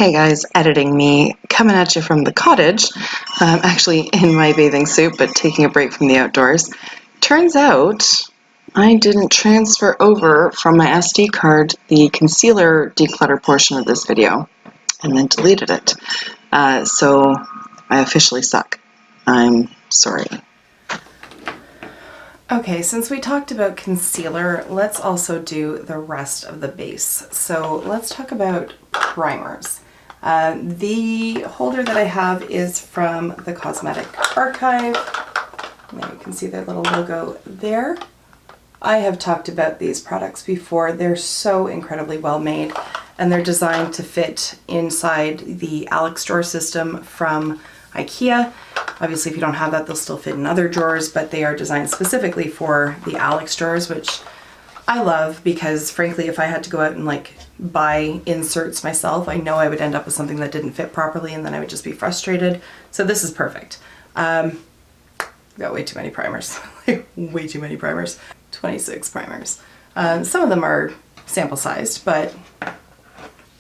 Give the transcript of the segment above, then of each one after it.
Hey guys, editing me, coming at you from the cottage. I'm actually in my bathing suit, but taking a break from the outdoors. Turns out I didn't transfer over from my SD card the concealer declutter portion of this video, and then deleted it. So I officially suck. I'm sorry. Okay, since we talked about concealer, let's also do the rest of the base. So let's talk about primers. The holder that I have is from the Cosmetic Archive. There you can see their little logo there. I have talked about these products before. They're so incredibly well made, and they're designed to fit inside the Alex drawer system from IKEA. Obviously, if you don't have that, they'll still fit in other drawers, but they are designed specifically for the Alex drawers, which I love because, frankly, if I had to go out and buy inserts myself, I know I would end up with something that didn't fit properly, and then I would just be frustrated. So this is perfect. I've got way too many primers, way too many primers. 26 primers. Some of them are sample sized, but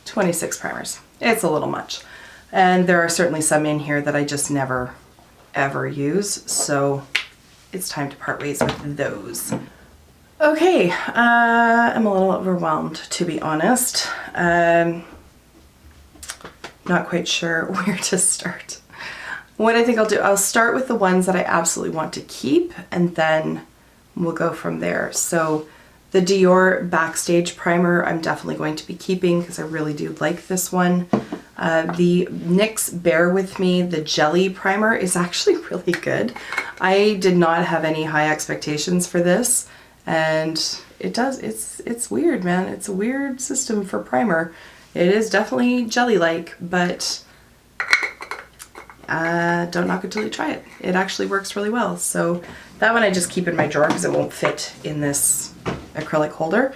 26 primers. It's a little much. And there are certainly some in here that I just never ever use, so it's time to part ways with those. Okay, I'm a little overwhelmed, to be honest. Not quite sure where to start. What I think I'll do, I'll start with the ones that I absolutely want to keep, and then we'll go from there. So the Dior Backstage Primer I'm definitely going to be keeping because I really do like this one. The NYX Bear With Me, the Jelly Primer, is actually really good. I did not have any high expectations for this, and it's weird, man. It's a weird system for primer. It is definitely jelly-like, but don't knock it till you try it. It actually works really well. So that one I just keep in my drawer because it won't fit in this acrylic holder.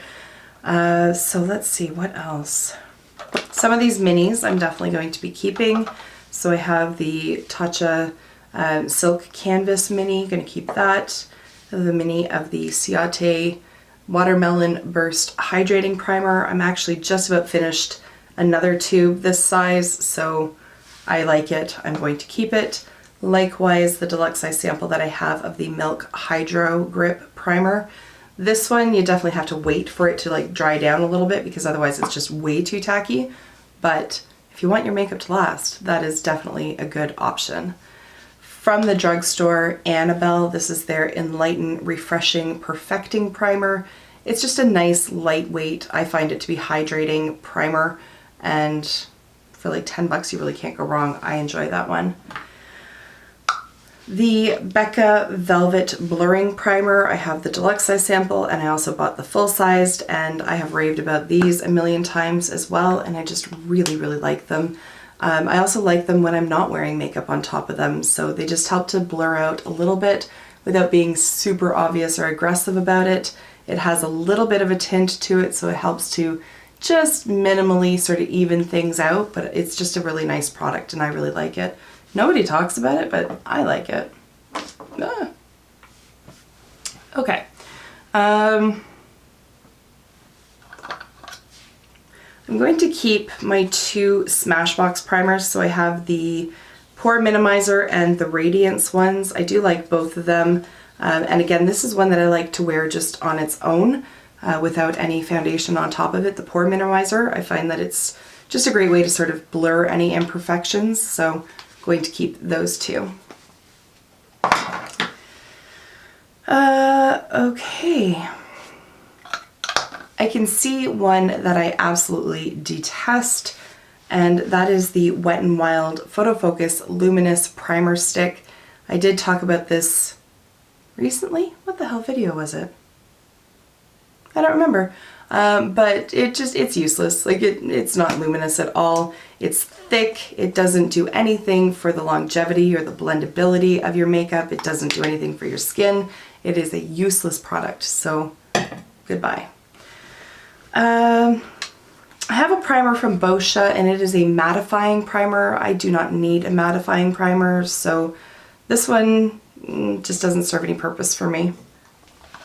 So let's see, what else? Some of these minis I'm definitely going to be keeping. So I have the Tatcha Silk Canvas Mini, going to keep that. The mini of the Ciate Watermelon Burst Hydrating Primer. I'm actually just about finished another tube this size, so I like it. I'm going to keep it. Likewise, the deluxe size sample that I have of the Milk Hydro Grip Primer. This one, you definitely have to wait for it to dry down a little bit because otherwise it's just way too tacky. But if you want your makeup to last, that is definitely a good option. From the drugstore, Annabelle, this is their Enlighten Refreshing Perfecting Primer. It's just a nice, lightweight, I find it to be hydrating primer, and for like 10 bucks, you really can't go wrong. I enjoy that one. The Becca Velvet Blurring Primer, I have the deluxe size sample, and I also bought the full sized, and I have raved about these a million times as well, and I just really, really like them. I also like them when I'm not wearing makeup on top of them, so they just help to blur out a little bit without being super obvious or aggressive about it. It has a little bit of a tint to it, so it helps to just minimally sort of even things out, but it's just a really nice product and I really like it. Nobody talks about it, but I like it. Ah. Okay. I'm going to keep my two Smashbox primers. So I have the Pore Minimizer and the Radiance ones. I do like both of them. And again, this is one that I like to wear just on its own without any foundation on top of it. The Pore Minimizer, I find that it's just a great way to sort of blur any imperfections. So I'm going to keep those two. Okay. I can see one that I absolutely detest, and that is the Wet n Wild Photo Focus Luminous Primer Stick. I did talk about this recently. What the hell video was it? I don't remember. But it's useless. It's not luminous at all. It's thick. It doesn't do anything for the longevity or the blendability of your makeup. It doesn't do anything for your skin. It is a useless product, so goodbye. I have a primer from Boscia, and it is a mattifying primer. I do not need a mattifying primer, so this one just doesn't serve any purpose for me.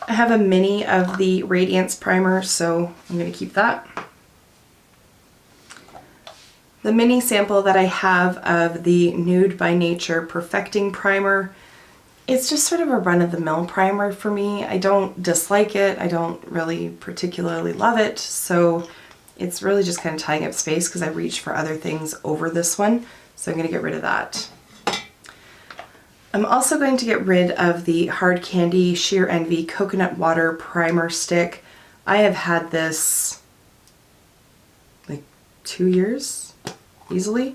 I have a mini of the Radiance primer, so I'm going to keep that. the mini sample that I have of the Nude by Nature Perfecting Primer. It's just sort of a run-of-the-mill primer for me. I don't dislike it. I don't really particularly love it. So it's really just kind of tying up space because I reached for other things over this one. So I'm going to get rid of that. I'm also going to get rid of the Hard Candy Sheer Envy Coconut Water Primer Stick. I have had this like 2 years, easily.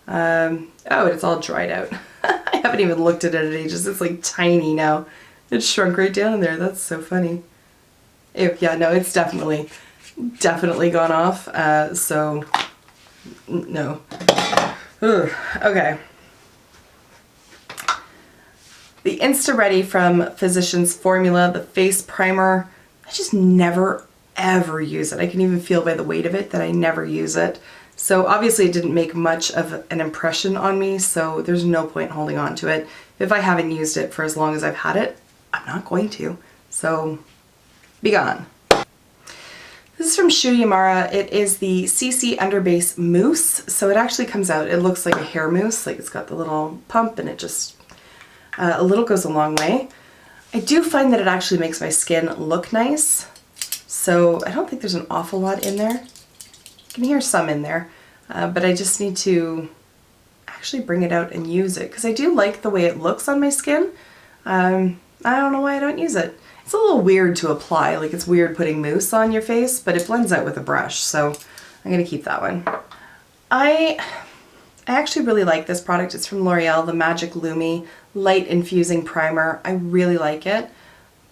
Oh, it's all dried out. I haven't even looked at it in ages. It's like tiny now. It shrunk right down in there. That's so funny. Ew, yeah, no, it's definitely gone off. So, no. Ugh, okay. The Insta Ready from Physicians Formula, the face primer. I just never, ever use it. I can even feel by the weight of it that I never use it. So obviously it didn't make much of an impression on me, so there's no point holding on to it. If I haven't used it for as long as I've had it, I'm not going to. So, be gone. This is from Shu Yamara. It is the CC Underbase Mousse. So it actually comes out, it looks like a hair mousse, like it's got the little pump and it just, a little goes a long way. I do find that it actually makes my skin look nice. So I don't think there's an awful lot in there. I can hear some in there, but I just need to actually bring it out and use it because I do like the way it looks on my skin. I don't know why I don't use it. It's a little weird to apply, like it's weird putting mousse on your face, but it blends out with a brush, so I'm gonna keep that one. I actually really like this product. It's from L'Oreal, the Magic Lumi Light Infusing Primer. I really like it,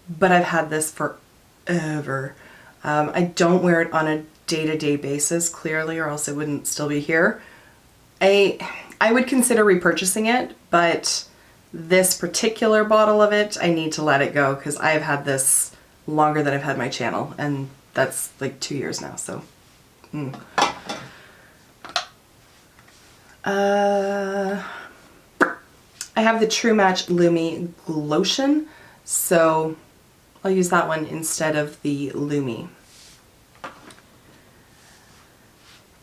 but I've had this forever. I don't wear it on a day-to-day basis, clearly, or else it wouldn't still be here. I would consider repurchasing it, but this particular bottle of it, I need to let it go because I've had this longer than I've had my channel, and that's like 2 years now, so. I have the True Match Lumi Glotion, so I'll use that one instead of the Lumi.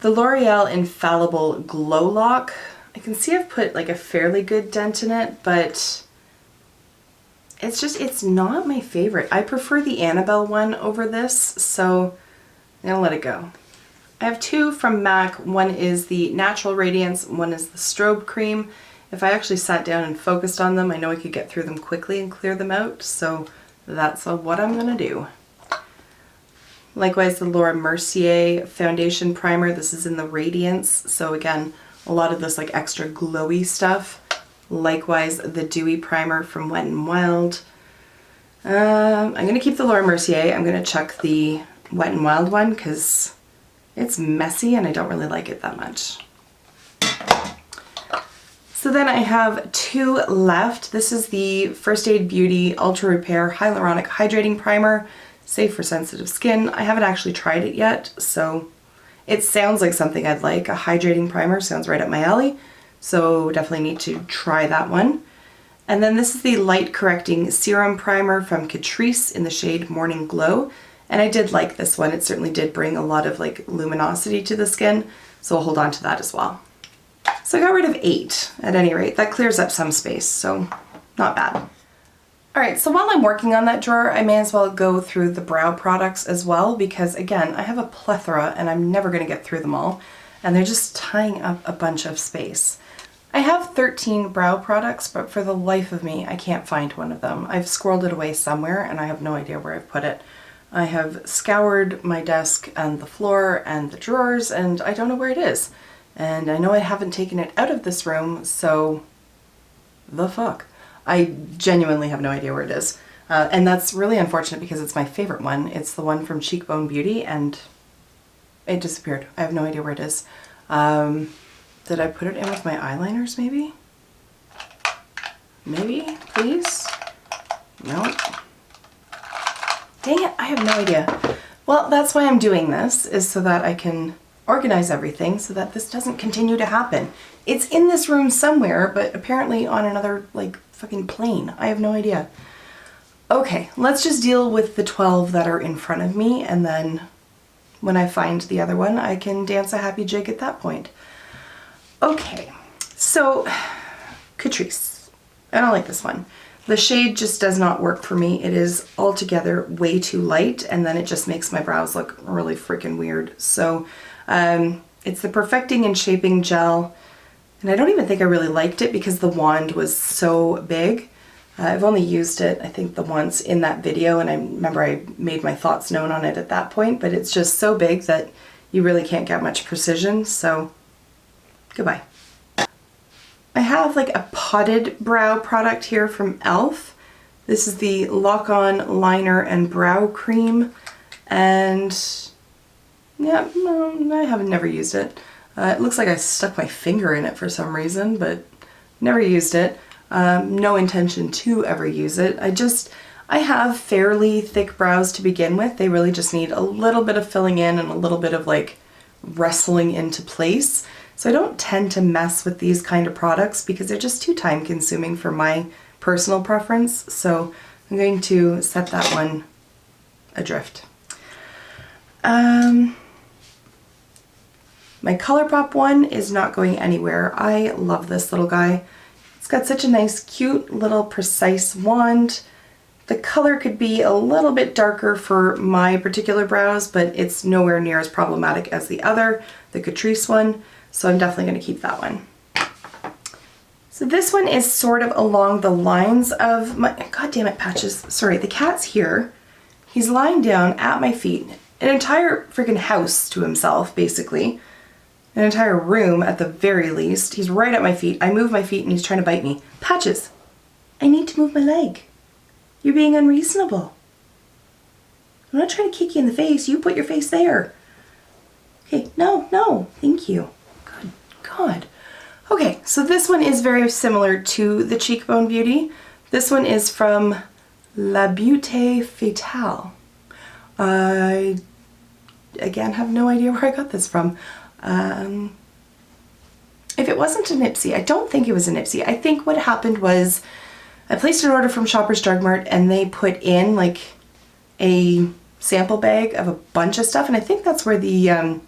The L'Oreal Infallible Glow Lock. I can see I've put like a fairly good dent in it, but it's not my favorite. I prefer the Annabelle one over this, so I'm gonna let it go. I have two from MAC. One is the Natural Radiance, one is the Strobe Cream. If I actually sat down and focused on them, I know I could get through them quickly and clear them out, so that's what I'm gonna do. Likewise, the Laura Mercier Foundation Primer. This is in the Radiance, so again, a lot of this like extra glowy stuff. Likewise, the Dewy Primer from Wet n Wild. I'm gonna keep the Laura Mercier. I'm gonna chuck the Wet n Wild one because it's messy and I don't really like it that much. So then I have two left. This is the First Aid Beauty Ultra Repair Hyaluronic Hydrating Primer, safe for sensitive skin. I haven't actually tried it yet, so it sounds like something I'd like. A hydrating primer sounds right up my alley, so definitely need to try that one. And then this is the Light Correcting Serum Primer from Catrice in the shade Morning Glow. And I did like this one. It certainly did bring a lot of like luminosity to the skin, so I'll hold on to that as well. So I got rid of 8 at any rate. That clears up some space, so not bad. All right, so while I'm working on that drawer, I may as well go through the brow products as well because again, I have a plethora and I'm never gonna get through them all, and they're just tying up a bunch of space. I have 13 brow products, but for the life of me, I can't find one of them. I've squirreled it away somewhere and I have no idea where I've put it. I have scoured my desk and the floor and the drawers and I don't know where it is. And I know I haven't taken it out of this room, so the fuck. I genuinely have no idea where it is. And that's really unfortunate because it's my favorite one. It's the one from Cheekbone Beauty and it disappeared. I have no idea where it is. Did I put it in with my eyeliners maybe? Maybe, please? No. Dang it, I have no idea. Well, that's why I'm doing this, is so that I can organize everything so that this doesn't continue to happen. It's in this room somewhere, but apparently on another, like, fucking plane. I have no idea. Okay, let's just deal with the 12 that are in front of me, and then when I find the other one, I can dance a happy jig at that point. Okay, so Catrice. I don't like this one. The shade just does not work for me. It is altogether way too light, and then it just makes my brows look really freaking weird. So it's the Perfecting and Shaping Gel, and I don't even think I really liked it because the wand was so big. I've only used it, I think, the once in that video, and I remember I made my thoughts known on it at that point, but it's just so big that you really can't get much precision, so goodbye. I have like a potted brow product here from e.l.f. This is the Lock On Liner and Brow Cream, and yeah, I have never used it. It looks like I stuck my finger in it for some reason, but never used it. No intention to ever use it. I have fairly thick brows to begin with. They really just need a little bit of filling in and a little bit of like wrestling into place. So I don't tend to mess with these kind of products because they're just too time consuming for my personal preference. So I'm going to set that one adrift. My ColourPop one is not going anywhere. I love this little guy. It's got such a nice, cute, little precise wand. The color could be a little bit darker for my particular brows, but it's nowhere near as problematic as the other, the Catrice one. So I'm definitely going to keep that one. So this one is sort of along the lines of my, God damn it, Patches. Sorry, the cat's here. He's lying down at my feet. An entire freaking house to himself, basically. An entire room at the very least. He's right at my feet. I move my feet and he's trying to bite me. Patches, I need to move my leg. You're being unreasonable. I'm not trying to kick you in the face. You put your face there. Okay, no, thank you. Good God. Okay, so this one is very similar to the Cheekbone Beauty. This one is from La Beauté Fatale. I, again, have no idea where I got this from. If it wasn't a Nipsey, I don't think it was a Nipsey. I think what happened was I placed an order from Shoppers Drug Mart and they put in like a sample bag of a bunch of stuff, and I think that's where the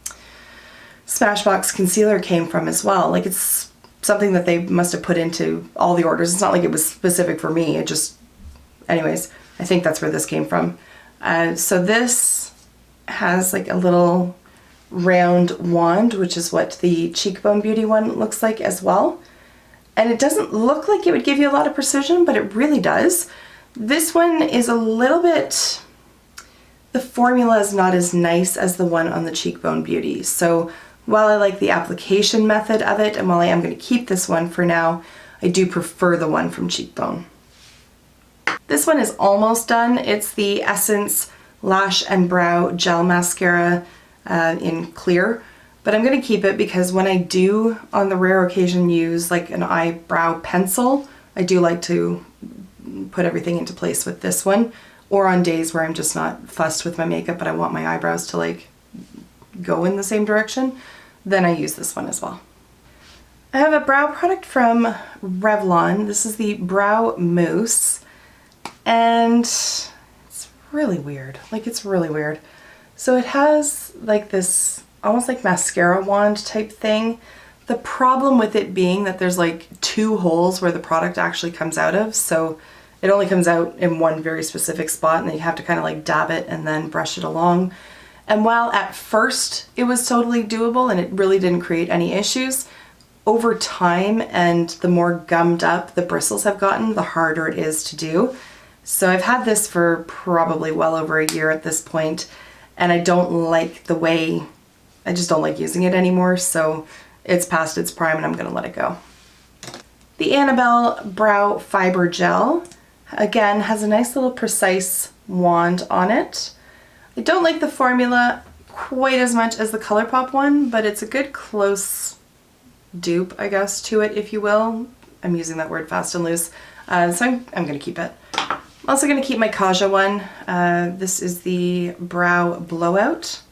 Smashbox concealer came from as well. Like, it's something that they must have put into all the orders. It's not like it was specific for me. It just, anyways, I think that's where this came from. So this has like a little round wand, which is what the Cheekbone Beauty one looks like as well. And it doesn't look like it would give you a lot of precision, but it really does. This one is a little bit, the formula is not as nice as the one on the Cheekbone Beauty. So while I like the application method of it, and while I am going to keep this one for now, I do prefer the one from Cheekbone. This one is almost done. It's the Essence Lash and Brow Gel Mascara in clear, but I'm going to keep it because when I do, on the rare occasion, use like an eyebrow pencil, I do like to put everything into place with this one, or on days where I'm just not fussed with my makeup but I want my eyebrows to like go in the same direction, then I use this one as well. I have a brow product from Revlon. This is the Brow Mousse, and it's really weird. Like, it's really weird. So it has like this almost like mascara wand type thing. The problem with it being that there's like 2 holes where the product actually comes out of, so it only comes out in one very specific spot, and then you have to kind of like dab it and then brush it along. And while at first it was totally doable and it really didn't create any issues, over time and the more gummed up the bristles have gotten, the harder it is to do. So I've had this for probably well over a year at this point, and I don't like the way, I just don't like using it anymore, so it's past its prime and I'm gonna let it go. The Annabelle Brow Fiber Gel, again, has a nice little precise wand on it. I don't like the formula quite as much as the ColourPop one, but it's a good close dupe, I guess, to it, if you will. I'm using that word fast and loose, so I'm gonna keep it. I'm also going to keep my Kaja one. This is the Brow Blowout.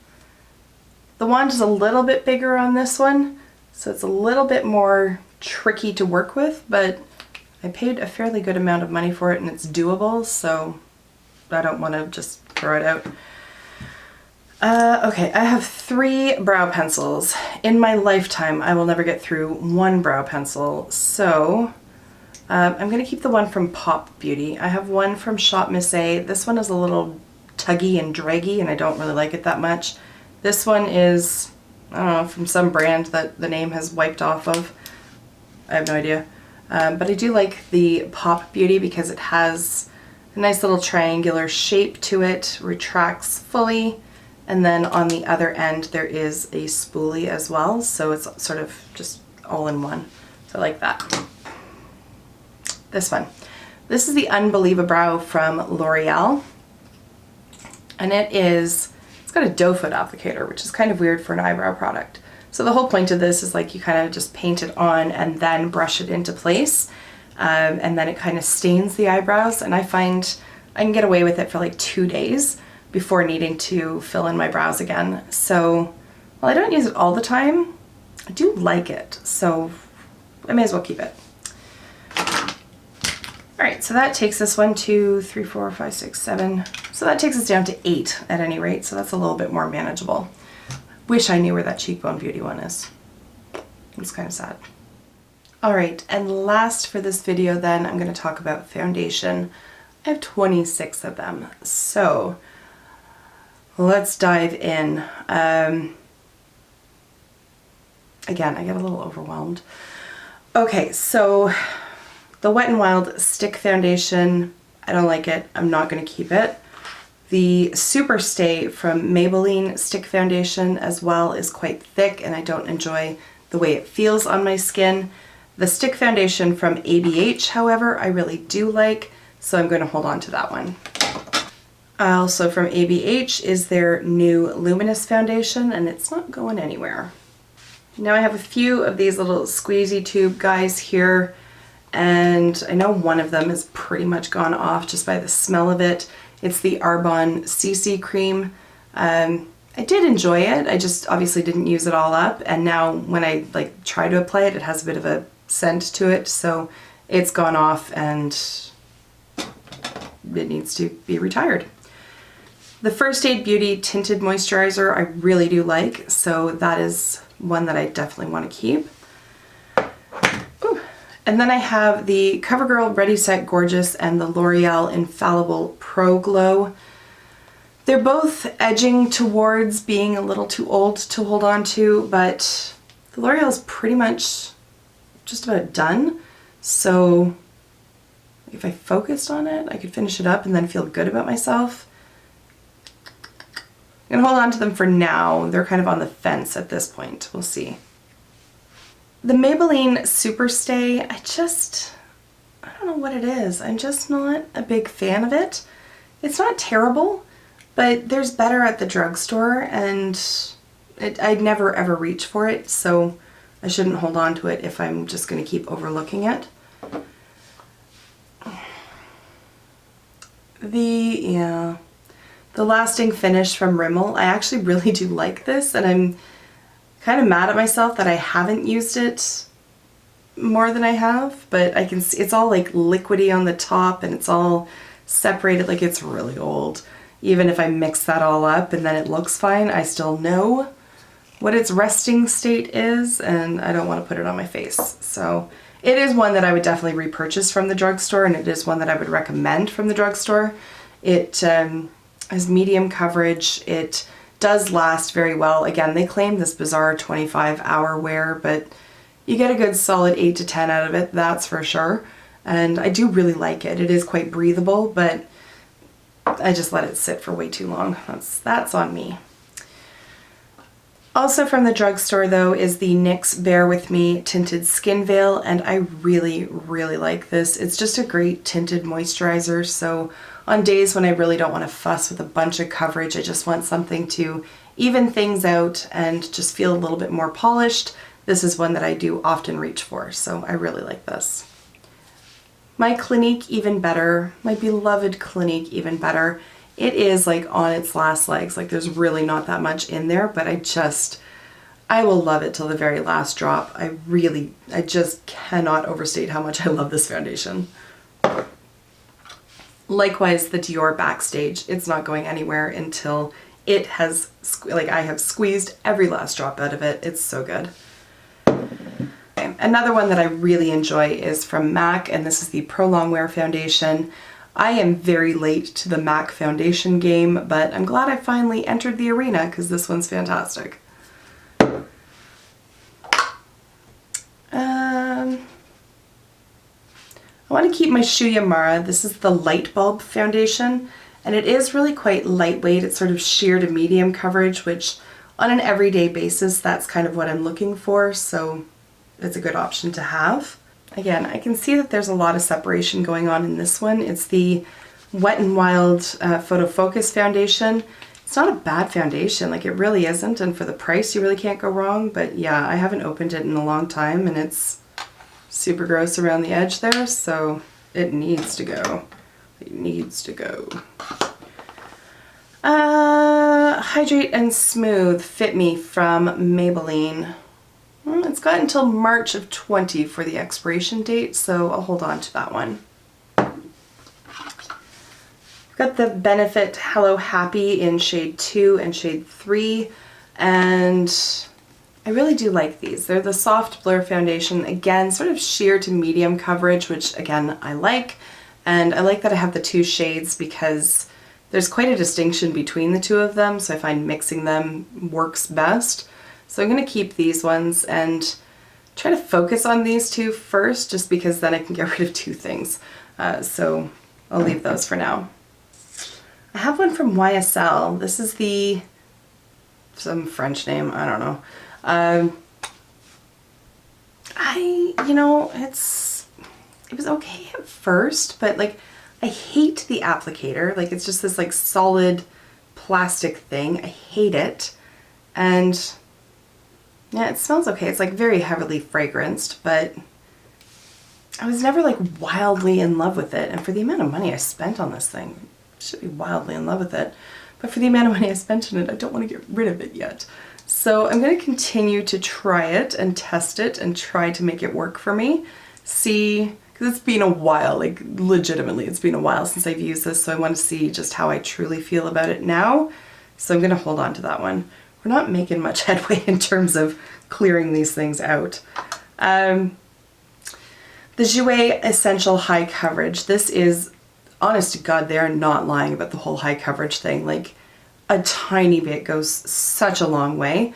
The wand is a little bit bigger on this one, so it's a little bit more tricky to work with, but I paid a fairly good amount of money for it and it's doable, so I don't want to just throw it out. Okay, I have 3 brow pencils. In my lifetime, I will never get through 1 brow pencil, so I'm going to keep the one from Pop Beauty. I have one from Shop Miss A. This one is a little tuggy and draggy, and I don't really like it that much. This one is, I don't know, from some brand that the name has wiped off of. I have no idea. But I do like the Pop Beauty because it has a nice little triangular shape to it, retracts fully, and then on the other end there is a spoolie as well, so it's sort of just all in one. So I like that. This one. This is the Unbelievabrow from L'Oreal, and it's got a doe foot applicator, which is kind of weird for an eyebrow product. So the whole point of this is like you kind of just paint it on and then brush it into place, and then it kind of stains the eyebrows, and I find I can get away with it for like 2 days before needing to fill in my brows again. So while I don't use it all the time, I do like it, so I may as well keep it. Alright, so that takes this 1, 2, 3, 4, 5, 6, 7. So that takes us down to 8 at any rate, so that's a little bit more manageable. Wish I knew where that Cheekbone Beauty one is. It's kind of sad. Alright, and last for this video then, I'm going to talk about foundation. I have 26 of them, so let's dive in. Again, I get a little overwhelmed. Okay, so the Wet n Wild Stick Foundation, I don't like it. I'm not going to keep it. The Super Stay from Maybelline Stick Foundation as well is quite thick, and I don't enjoy the way it feels on my skin. The Stick Foundation from ABH, however, I really do like, so I'm going to hold on to that one. Also from ABH is their new Luminous Foundation, and it's not going anywhere. Now I have a few of these little squeezy tube guys here, and I know one of them is pretty much gone off just by the smell of it. It's the Arbonne CC Cream. I did enjoy it, I just obviously didn't use it all up, and now when I like try to apply it, it has a bit of a scent to it, so it's gone off and it needs to be retired. The First Aid Beauty Tinted Moisturizer I really do like, so that is one that I definitely want to keep. Ooh. And then I have the CoverGirl Ready Set Gorgeous and the L'Oreal Infallible Pro Glow. They're both edging towards being a little too old to hold on to, but the L'Oreal is pretty much just about done, so if I focused on it, I could finish it up and then feel good about myself. I'm gonna hold on to them for now. They're kind of on the fence at this point. We'll see. The Maybelline Super Stay, I don't know what it is. I'm just not a big fan of it. It's not terrible, but there's better at the drugstore, and I'd never ever reach for it, so I shouldn't hold on to it if I'm just gonna keep overlooking it. The Lasting Finish from Rimmel, I actually really do like this, and I'm kind of mad at myself that I haven't used it more than I have, but I can see it's all like liquidy on the top and it's all separated, like it's really old. Even if I mix that all up and then it looks fine, I still know what its resting state is, and I don't want to put it on my face. So it is one that I would definitely repurchase from the drugstore, and it is one that I would recommend from the drugstore. It has medium coverage. It does last very well. Again, they claim this bizarre 25-hour wear, but you get a good solid 8 to 10 out of it, that's for sure. And I do really like it. It is quite breathable, but I just let it sit for way too long. That's on me. Also from the drugstore though is the NYX Bear With Me Tinted Skin Veil, and I really, really like this. It's just a great tinted moisturizer, so on days when I really don't want to fuss with a bunch of coverage, I just want something to even things out and just feel a little bit more polished. This is one that I do often reach for, so I really like this. My Clinique Even Better, my beloved Clinique Even Better. It is like on its last legs, like there's really not that much in there, but I will love it till the very last drop. I just cannot overstate how much I love this foundation. Likewise, the Dior Backstage, it's not going anywhere until it has, like, I have squeezed every last drop out of it. It's so good. Okay. Another one that I really enjoy is from MAC, and this is the Pro Longwear Foundation. I am very late to the MAC foundation game, but I'm glad I finally entered the arena because this one's fantastic. I want to keep my Shuya Mara. This is the Light Bulb Foundation, and it is really quite lightweight. It's sort of sheer to medium coverage, which on an everyday basis, that's kind of what I'm looking for, so it's a good option to have. Again, I can see that there's a lot of separation going on in this one. It's the Wet n Wild Photo Focus Foundation. It's not a bad foundation, like it really isn't, and for the price you really can't go wrong, but yeah, I haven't opened it in a long time and it's super gross around the edge there, so it needs to go. It needs to go. Hydrate and Smooth Fit Me from Maybelline. Well, it's got until March of 20 for the expiration date, so I'll hold on to that one. Got the Benefit Hello Happy in shade 2 and shade 3, and I really do like these. They're the Soft Blur Foundation, again, sort of sheer to medium coverage, which again, I like. And I like that I have the two shades because there's quite a distinction between the two of them, so I find mixing them works best. So I'm going to keep these ones and try to focus on these two first, just because then I can get rid of two things. So I'll leave those for now. I have one from YSL. This is some French name, I don't know. It was okay at first, but like, I hate the applicator. Like, it's just this like solid plastic thing. I hate it. And yeah, it smells okay. It's like very heavily fragranced, but I was never like wildly in love with it. And for the amount of money I spent on this thing, I should be wildly in love with it. But for the amount of money I spent on it, I don't want to get rid of it yet. So I'm going to continue to try it and test it and try to make it work for me. See, because it's been a while, like legitimately it's been a while since I've used this, so I want to see just how I truly feel about it now. So I'm going to hold on to that one. We're not making much headway in terms of clearing these things out. The Jouer Essential High Coverage. This is, honest to God, they are not lying about the whole high coverage thing. Like, a tiny bit goes such a long way.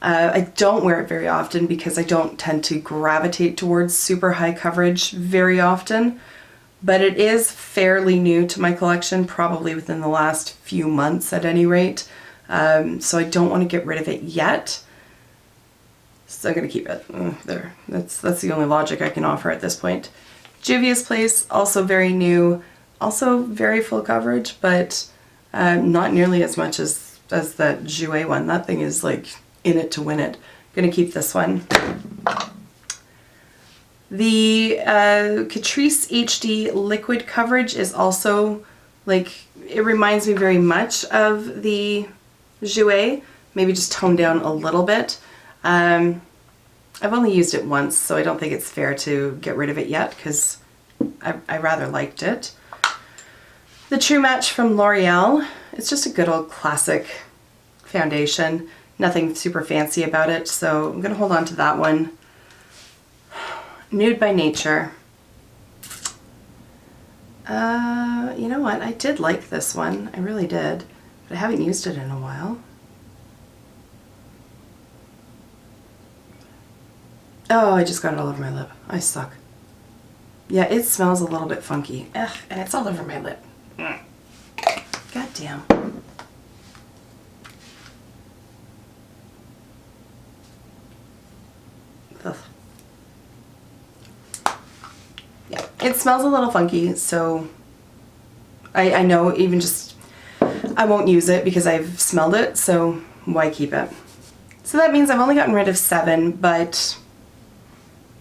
I don't wear it very often because I don't tend to gravitate towards super high coverage very often, but it is fairly new to my collection, probably within the last few months at any rate. So I don't want to get rid of it yet. So I'm going to keep it there. That's the only logic I can offer at this point. Juvia's Place, also very new, also very full coverage, but not nearly as much as that Jouer one. That thing is like in it to win it. I'm gonna keep this one. The Catrice HD liquid coverage is also like, it reminds me very much of the Jouer, maybe just toned down a little bit. I've only used it once, so I don't think it's fair to get rid of it yet because I rather liked it. The True Match from L'Oreal. It's just a good old classic foundation. Nothing super fancy about it, so I'm gonna hold on to that one. Nude by Nature. You know what? I did like this one. I really did, but I haven't used it in a while. Oh, I just got it all over my lip. I suck. Yeah, it smells a little bit funky. Ugh, and it's all over my lip. God damn. Ugh. Yeah, it smells a little funky, so I know even just, I won't use it because I've smelled it, so why keep it? So that means I've only gotten rid of 7, but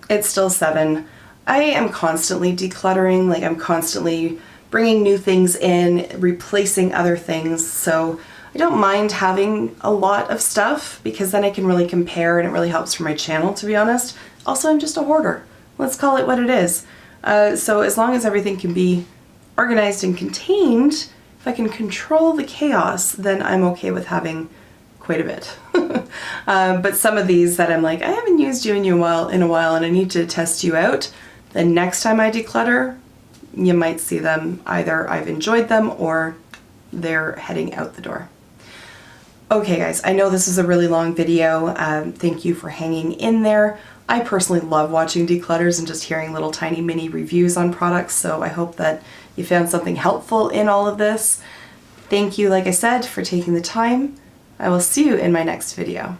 it's still 7. I am constantly decluttering, like I'm constantly bringing new things in, replacing other things, so I don't mind having a lot of stuff because then I can really compare and it really helps for my channel, to be honest. Also, I'm just a hoarder. Let's call it what it is. So as long as everything can be organized and contained If I can control the chaos, then I'm okay with having quite a bit. But some of these that I'm like, I haven't used you in a while and I need to test you out, the next time I declutter, you might see them either I've enjoyed them or they're heading out the door. Okay guys, I know this is a really long video. Thank you for hanging in there. I personally love watching declutters and just hearing little tiny mini reviews on products, so I hope that you found something helpful in all of this. Thank you, like I said, for taking the time. I will see you in my next video.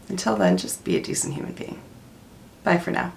Until then, just be a decent human being. Bye for now.